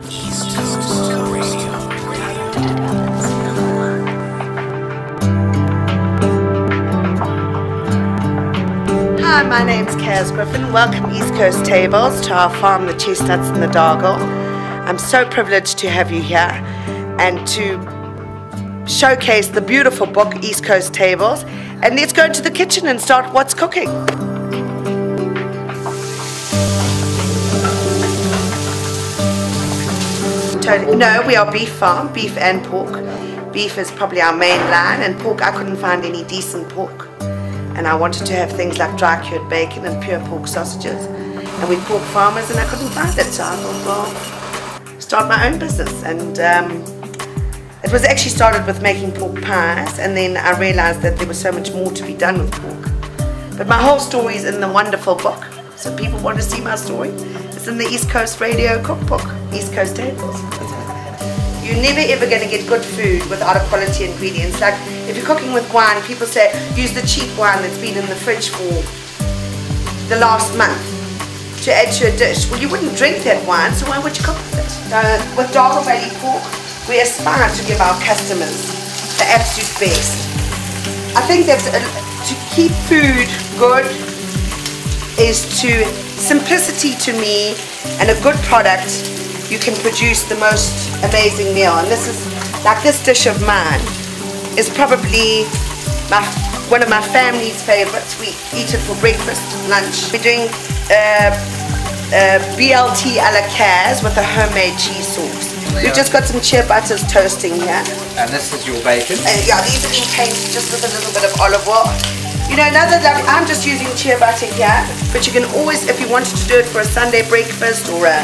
Hi, my name's Caz Griffin. Welcome East Coast Tables to our farm, the Chestnuts and the Dargle. I'm so privileged to have you here and to showcase the beautiful book, East Coast Tables. And let's go into the kitchen and start what's cooking. No, we are beef farm, beef and pork. Beef is probably our main line, and pork, I couldn't find any decent pork. And I wanted to have things like dry cured bacon and pure pork sausages. And we pork farmers and I couldn't find it, so I thought, well, start my own business. And it was actually started with making pork pies, and then I realized that there was so much more to be done with pork. But my whole story is in the wonderful book. So if people want to see my story, it's in the East Coast Radio Cookbook, East Coast Tables. You're never ever going to get good food without a quality ingredients. Like if you're cooking with wine, people say use the cheap wine that's been in the fridge for the last month to add to a dish. Well, you wouldn't drink that wine, so why would you cook with it? With Dargle Pork, we aspire to give our customers the absolute best. I think that to keep food good is simplicity to me, and a good product, you can produce the most amazing meal. And this is, like this dish of mine, is probably one of my family's favorites. We eat it for breakfast, lunch. We're doing BLT a la Caz with a homemade cheese sauce. We've just got some chia butters toasting here. And this is your bacon? Yeah, these are being painted just with a little bit of olive oil. You know, I'm just using chia butter here, but you can always, if you wanted to do it for a Sunday breakfast or a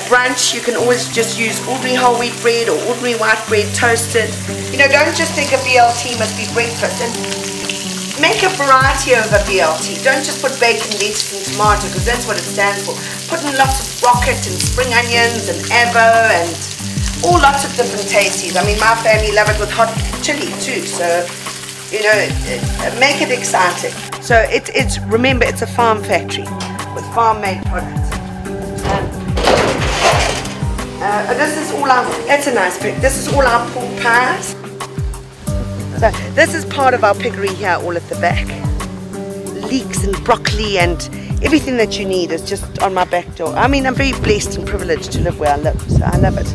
brunch, you can always just use ordinary whole wheat bread or ordinary white bread toasted. You know, don't just think a BLT must be breakfast. And make a variety of a BLT. Don't just put bacon, lettuce and tomato, because that's what it stands for. Put in lots of rocket and spring onions and avo and all lots of different tasties. I mean, my family love it with hot chili too, so you know, make it exciting. So remember, it's a farm factory with farm-made products. This is all our, that's a nice pic. This is all our pork pies. So this is part of our piggery here, all at the back. Leeks and broccoli and everything that you need is just on my back door. I mean, I'm very blessed and privileged to live where I live, so I love it.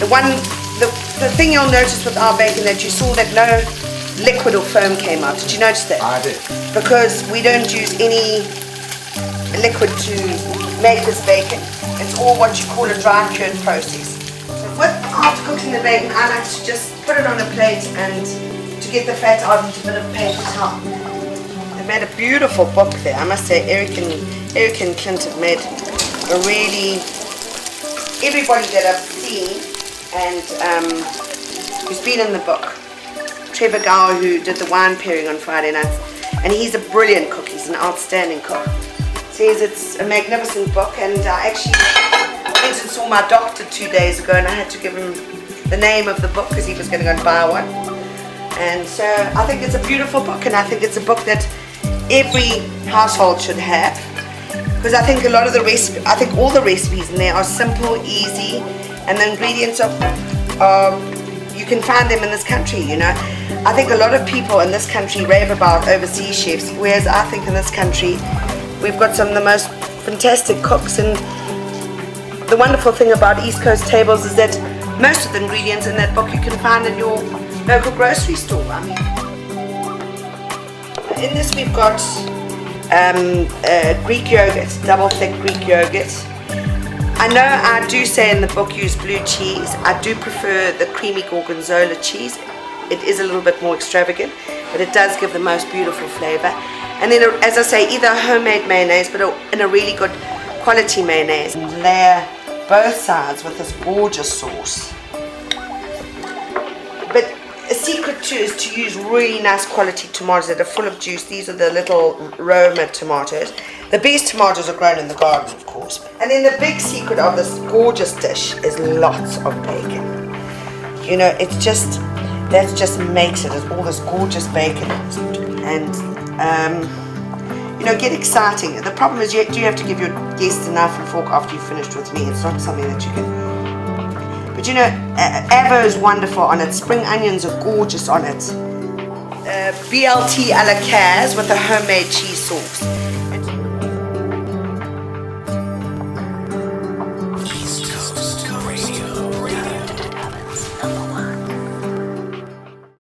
The thing you'll notice with our bacon, that you saw that no liquid or foam came out. Did you notice that? I did. Because we don't use any liquid to make this bacon. It's all what you call a dry cured process. So after cooking the bacon, I like to just put it on a plate and to get the fat out into a bit of paper towel. They've made a beautiful book there. I must say, Eric and Clint have made a really, everybody that I've seen and who's been in the book. Trevor Gower, who did the wine pairing on Friday nights, and he's a brilliant cook. He's an outstanding cook. Says it's a magnificent book, and I actually went and saw my doctor 2 days ago, and I had to give him the name of the book because he was going to go and buy one. And so I think it's a beautiful book, and I think it's a book that every household should have, because I think a lot of the recipes, I think all the recipes in there are simple, easy, and the ingredients are you can find them in this country, you know. I think a lot of people in this country rave about overseas chefs, whereas I think in this country we've got some of the most fantastic cooks. And the wonderful thing about East Coast Tables is that most of the ingredients in that book you can find in your local grocery store. I mean, in this we've got Greek yogurt, double thick Greek yogurt. I know I do say in the book use blue cheese. I do prefer the creamy gorgonzola cheese. It is a little bit more extravagant, but it does give the most beautiful flavor. And then, as I say, either a homemade mayonnaise, but in a really good quality mayonnaise. And layer both sides with this gorgeous sauce. But a secret too is to use really nice quality tomatoes that are full of juice. These are the little Roma tomatoes. The best tomatoes are grown in the garden, of course. And then the big secret of this gorgeous dish is lots of bacon. You know, it's just, that just makes it, all this gorgeous bacon. And you know, get exciting. The problem is you do have to give your guests a knife and fork after you've finished with me. It's not something that you can. But you know, avo is wonderful on it. Spring onions are gorgeous on it. BLT a la Caz with a homemade cheese sauce.